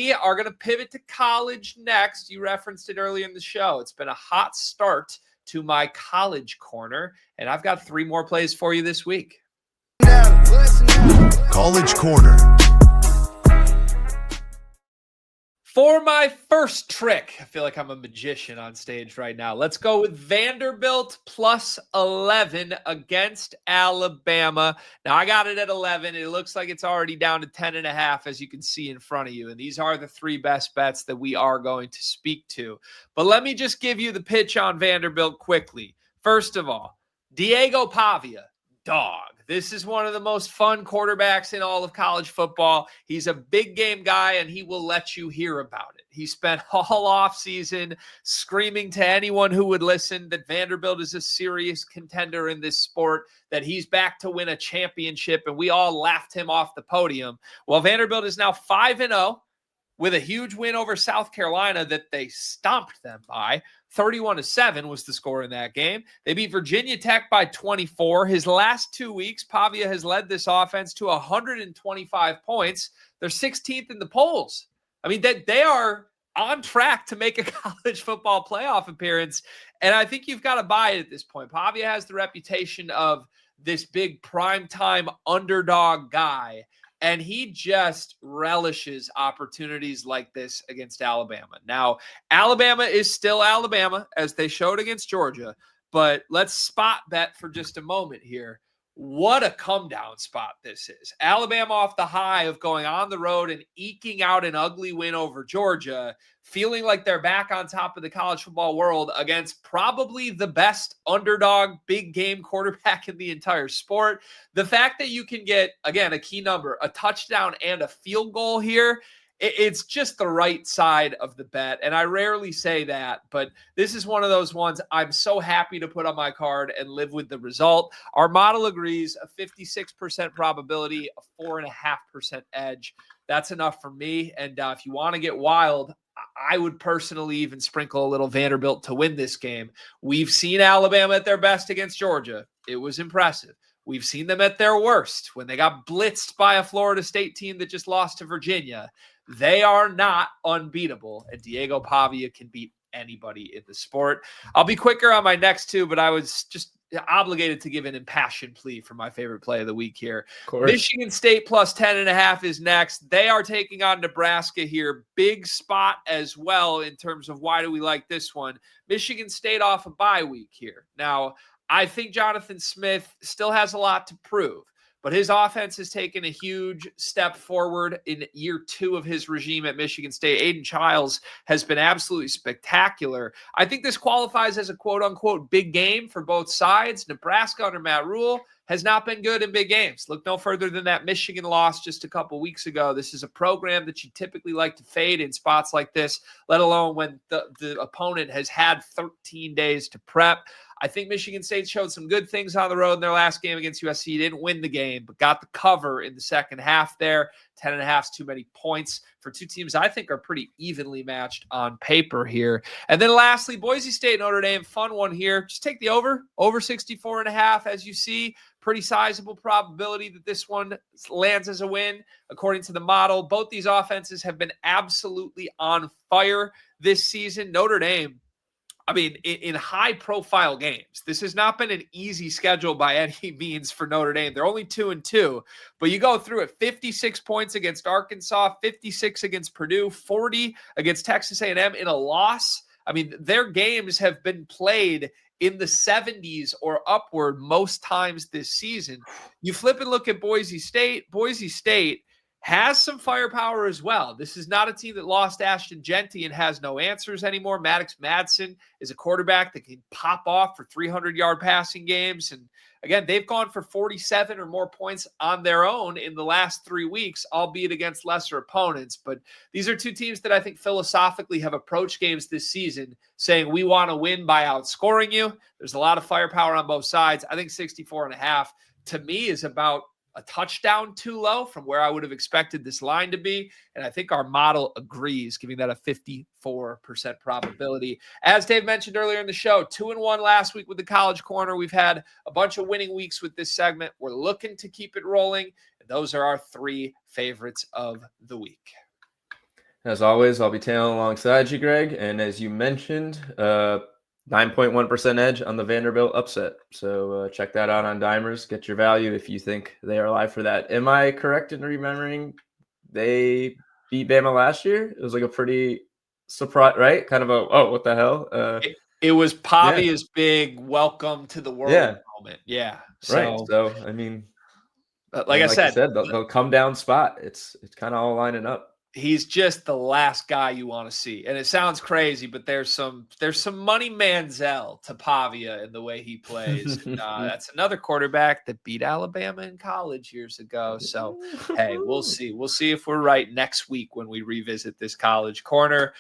we are going to pivot to college next. You referenced it earlier in the show. It's been a hot start to my college corner, and I've got 3 more plays for you this week. College Corner. For my first trick, I feel like I'm a magician on stage right now. Let's go with Vanderbilt plus 11 against Alabama. Now, I got it at 11. It looks like it's already down to 10.5, as you can see in front of you. And these are the 3 best bets that we are going to speak to. But let me just give you the pitch on Vanderbilt quickly. First of all, Diego Pavia, dog. This is one of the most fun quarterbacks in all of college football. He's a big game guy, and he will let you hear about it. He spent all offseason screaming to anyone who would listen that Vanderbilt is a serious contender in this sport, that he's back to win a championship, and we all laughed him off the podium. Well, Vanderbilt is now 5-0 with a huge win over South Carolina that they stomped them by. 31-7 was the score in that game. They beat Virginia Tech by 24. His last 2 weeks, Pavia has led this offense to 125 points. They're 16th in the polls. I mean, they are on track to make a college football playoff appearance, and I think you've got to buy it at this point. Pavia has the reputation of this big primetime underdog guy, and he just relishes opportunities like this against Alabama. Now, Alabama is still Alabama, as they showed against Georgia, but let's spot bet for just a moment here. What a come-down spot this is. Alabama off the high of going on the road and eking out an ugly win over Georgia, feeling like they're back on top of the college football world against probably the best underdog big game quarterback in the entire sport. The fact that you can get, again, a key number, a touchdown and a field goal here, it's just the right side of the bet. And I rarely say that, but this is one of those ones I'm so happy to put on my card and live with the result. Our model agrees, a 56% probability, a 4.5% edge. That's enough for me. And if you want to get wild, I would personally even sprinkle a little Vanderbilt to win this game. We've seen Alabama at their best against Georgia. It was impressive. We've seen them at their worst when they got blitzed by a Florida State team that just lost to Virginia. They are not unbeatable, and Diego Pavia can beat anybody in the sport. I'll be quicker on my next 2, but I was just obligated to give an impassioned plea for my favorite play of the week here. Michigan State plus 10.5 is next. They are taking on Nebraska here. Big spot as well in terms of why do we like this one. Michigan State off a bye week here. Now, I think Jonathan Smith still has a lot to prove, but his offense has taken a huge step forward in year 2 of his regime at Michigan State. Aiden Childs has been absolutely spectacular. I think this qualifies as a quote-unquote big game for both sides. Nebraska under Matt Rule has not been good in big games. Look no further than that Michigan loss just a couple weeks ago. This is a program that you typically like to fade in spots like this, let alone when the opponent has had 13 days to prep. I think Michigan State showed some good things on the road in their last game against USC. Didn't win the game, but got the cover in the second half there. 10.5 is too many points for 2 teams I think are pretty evenly matched on paper here. And then lastly, Boise State, Notre Dame, fun one here. Just take the over 64.5. As you see, pretty sizable probability that this one lands as a win. According to the model, both these offenses have been absolutely on fire this season. Notre Dame, I mean, in high-profile games, this has not been an easy schedule by any means for Notre Dame. They're only 2-2, but you go through it: 56 points against Arkansas, 56 against Purdue, 40 against Texas A&M in a loss. I mean, their games have been played in the 70s or upward most times this season. You flip and look at Boise State. Boise State has some firepower as well. This is not a team that lost Ashton Genty and has no answers anymore. Maddox Madsen is a quarterback that can pop off for 300-yard passing games. And again, they've gone for 47 or more points on their own in the last 3 weeks, albeit against lesser opponents. But these are 2 teams that I think philosophically have approached games this season saying we want to win by outscoring you. There's a lot of firepower on both sides. I think 64.5 to me is about a touchdown too low from where I would have expected this line to be. And I think our model agrees, giving that a 54% probability. As Dave mentioned earlier in the show, 2-1 last week with the College Corner. We've had a bunch of winning weeks with this segment. We're looking to keep it rolling. And those are our 3 favorites of the week. As always, I'll be tailing alongside you, Greg. And as you mentioned, 9.1% edge on the Vanderbilt upset. So check that out on Dimers. Get your value if you think they are live for that. Am I correct in remembering they beat Bama last year? It was like a pretty surprise, right? Kind of what the hell? It was Yeah. Pavia's big welcome to the world Yeah. moment. Yeah. Right. So, So, I mean, like and I like you said, said, they'll come down spot. It's kind of all lining up. he's just the last guy you want to see. And it sounds crazy, but there's some money Manziel to Pavia in the way he plays. That's another quarterback that beat Alabama in college years ago. So, hey, we'll see. We'll see if we're right next week when we revisit this College Corner.